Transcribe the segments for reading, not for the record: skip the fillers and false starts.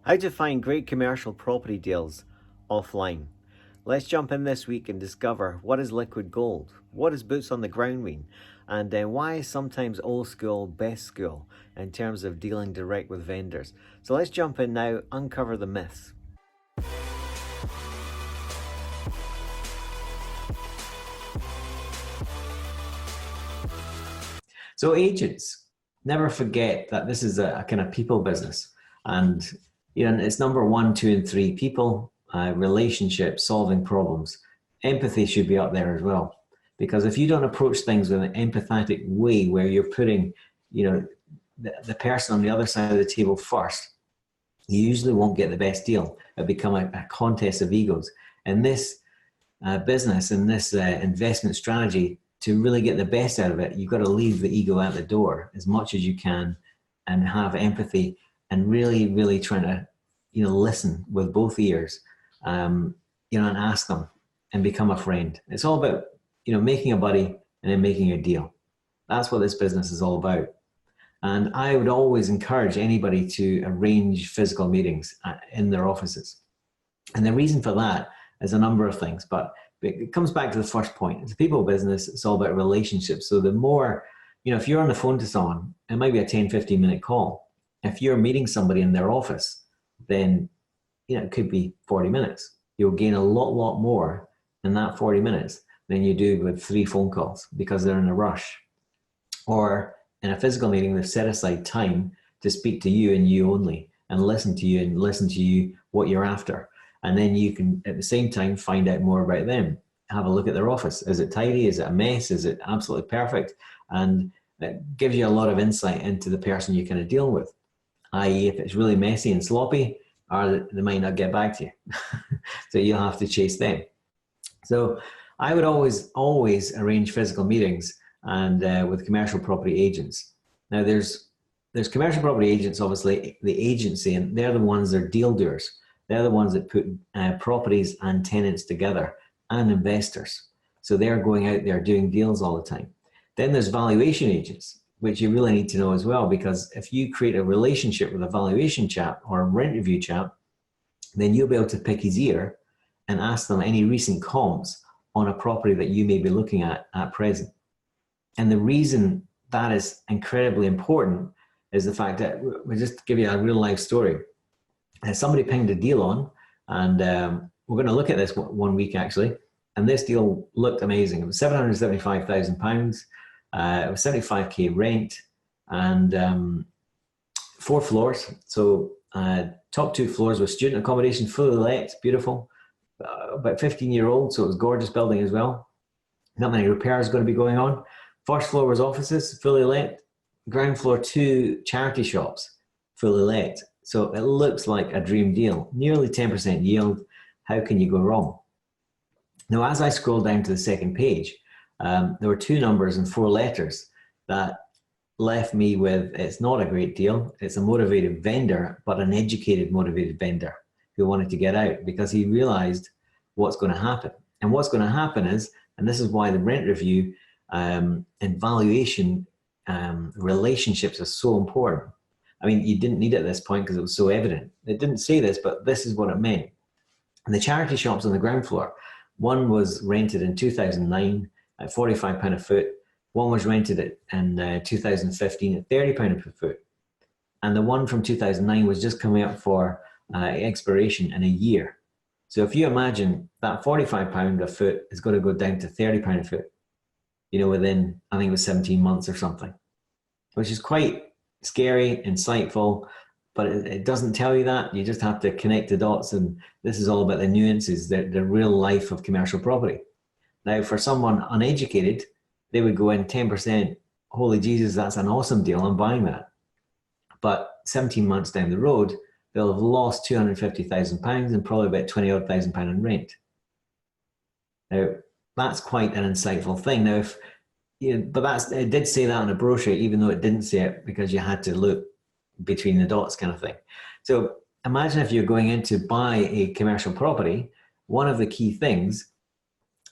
How to find great commercial property deals offline. Let's jump in this week and discover what is liquid gold, what is boots on the ground mean, and why is sometimes old school best school in terms of dealing direct with vendors. So let's jump in now, uncover the myths. So agents, never forget that this is a kind of people business, and it's number one, two, and three: people, relationships, solving problems. Empathy should be up there as well, because if you don't approach things with an empathetic way, where you're putting, the person on the other side of the table first, you usually won't get the best deal. It become a contest of egos. And this business and this investment strategy, to really get the best out of it, you've got to leave the ego at the door as much as you can and have empathy and really, really trying to, listen with both ears, and ask them and become a friend. It's all about, making a buddy and then making a deal. That's what this business is all about. And I would always encourage anybody to arrange physical meetings in their offices. And the reason for that is a number of things, but it comes back to the first point. It's a people business. It's all about relationships. So the more, if you're on the phone to someone, it might be a 10, 15-minute call. If you're meeting somebody in their office, then, it could be 40 minutes. You'll gain a lot more in that 40 minutes than you do with 3 phone calls because they're in a rush. Or in a physical meeting, they've set aside time to speak to you and you only, and listen to you what you're after. And then you can, at the same time, find out more about them. Have a look at their office. Is it tidy? Is it a mess? Is it absolutely perfect? And it gives you a lot of insight into the person you're kind of dealing with. I.e., if it's really messy and sloppy, or they might not get back to you. So you'll have to chase them. So I would always arrange physical meetings and with commercial property agents. Now there's commercial property agents, obviously the agency, and they're the ones that are deal doers. They're the ones that put properties and tenants together, and investors. So they're going out there doing deals all the time. Then there's valuation agents, which you really need to know as well, because if you create a relationship with a valuation chap or a rent review chap, then you'll be able to pick his ear and ask them any recent comps on a property that you may be looking at present. And the reason that is incredibly important is the fact that, we'll just give you a real life story. Somebody pinged a deal on, and we're going to look at this one week actually. And this deal looked amazing. It was £775,000. It was 75k rent, and 4 floors. So top 2 floors with student accommodation, fully let, beautiful. About 15-year-old, so it was a gorgeous building as well. Not many repairs going to be going on. First floor was offices, fully let. Ground floor, 2 charity shops, fully let. So it looks like a dream deal. Nearly 10% yield. How can you go wrong? Now, as I scroll down to the second page, there were 2 numbers and 4 letters that left me with, it's not a great deal. It's a motivated vendor, but an educated, motivated vendor who wanted to get out because he realized what's going to happen. And what's going to happen is, and this is why the rent review and valuation relationships are so important. I mean, you didn't need it at this point because it was so evident. It didn't say this, but this is what it meant. And the charity shops on the ground floor, one was rented in 2009 at £45 a foot. One was rented in 2015 at £30 per foot. And the one from 2009 was just coming up for expiration in a year. So if you imagine that £45 a foot is going to go down to £30 a foot, within, I think it was 17 months or something, which is quite scary, insightful, but it doesn't tell you that. You just have to connect the dots, and this is all about the nuances, the real life of commercial property. Now, for someone uneducated, they would go in 10%, holy Jesus, that's an awesome deal, I'm buying that. But 17 months down the road, they'll have lost £250,000 and probably about £20,000 in rent. Now, that's quite an insightful thing. Now, but it did say that on a brochure, even though it didn't say it because you had to look between the dots kind of thing. So imagine if you're going in to buy a commercial property, one of the key things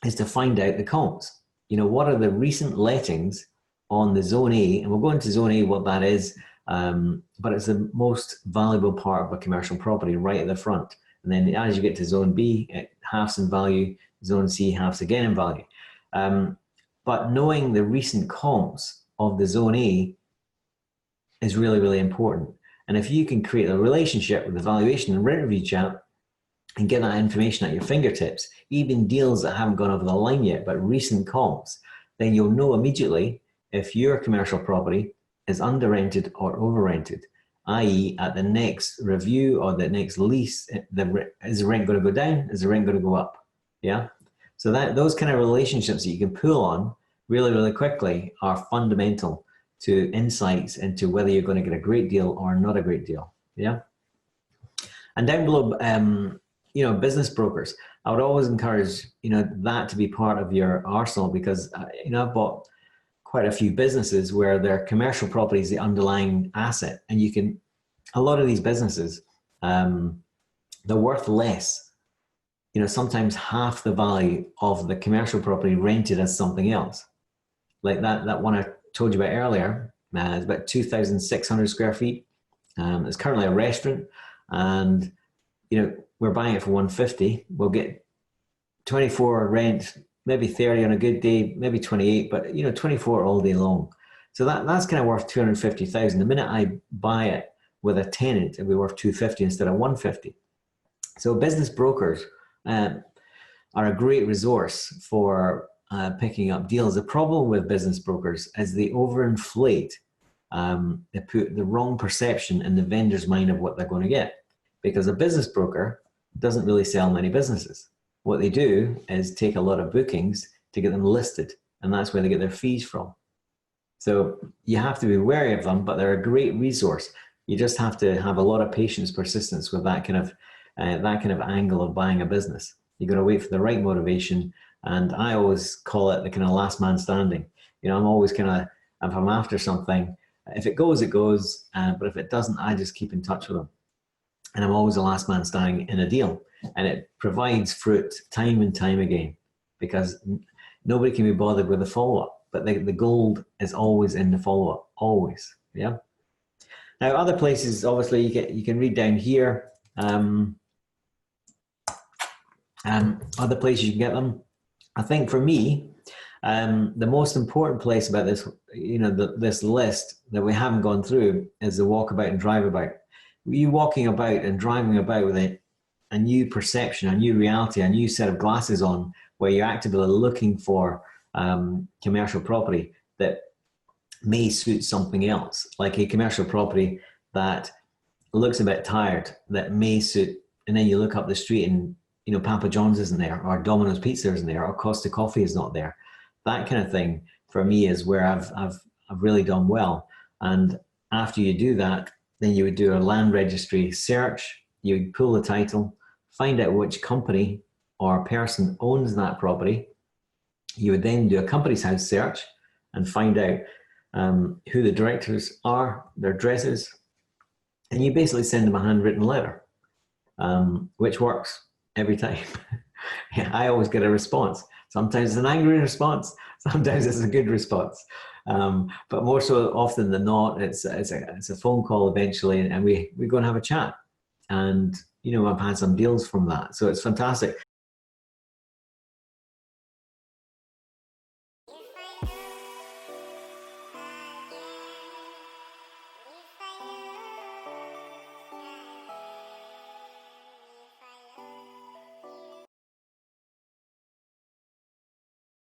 is to find out the comps. What are the recent lettings on the Zone A? And we'll go into Zone A, what that is, but it's the most valuable part of a commercial property right at the front. And then as you get to zone B, it halves in value, zone C halves again in value. But knowing the recent comps of the zone A is really, really important. And if you can create a relationship with the valuation and rent review chap and get that information at your fingertips, even deals that haven't gone over the line yet, but recent comps, then you'll know immediately if your commercial property is under rented or over rented, i.e. at the next review or the next lease, is the rent going to go down? Is the rent going to go up? Yeah. So those kind of relationships that you can pull on really, really quickly are fundamental to insights into whether you're going to get a great deal or not a great deal. Yeah. And down below, business brokers, I would always encourage, that to be part of your arsenal, because, I've bought quite a few businesses where their commercial property is the underlying asset. And a lot of these businesses, they're worth less, sometimes half the value of the commercial property rented as something else. Like that one I told you about earlier, it's about 2,600 square feet. It's currently a restaurant, and we're buying it for 150. We'll get 24 rent, maybe 30 on a good day, maybe 28, but 24 all day long. So that's kind of worth 250,000. The minute I buy it with a tenant, it'll be worth 250 instead of 150. So business brokers are a great resource for picking up deals. The problem with business brokers is they overinflate. They put the wrong perception in the vendor's mind of what they're going to get, because a business broker doesn't really sell many businesses. What they do is take a lot of bookings to get them listed, and that's where they get their fees from. So you have to be wary of them, but they're a great resource. You just have to have a lot of patience, persistence with that kind of angle of buying a business. You got to wait for the right motivation, and I always call it the kind of last man standing. I'm always if I'm after something, if it goes, it goes, but if it doesn't, I just keep in touch with them. And I'm always the last man standing in a deal. And it provides fruit time and time again, because nobody can be bothered with the follow-up. But the gold is always in the follow-up, always. Yeah. Now, other places, obviously, you can read down here. Other places you can get them. I think for me, the most important place about this, this list that we haven't gone through is the walkabout and drive about. You walking about and driving about with a new perception, a new reality, a new set of glasses on, where you're actively looking for commercial property that may suit something else, like a commercial property that looks a bit tired, that may suit, and then you look up the street and Papa John's isn't there, or Domino's Pizza isn't there, or Costa Coffee is not there. That kind of thing for me is where I've really done well. And after you do that, then you would do a land registry search. You would pull the title, find out which company or person owns that property. You would then do a company's house search and find out who the directors are, their addresses, and you basically send them a handwritten letter, which works every time. Yeah, I always get a response. Sometimes it's an angry response. Sometimes it's a good response. But more so often than not, it's a phone call eventually, and we go and have a chat. And I've had some deals from that, so it's fantastic.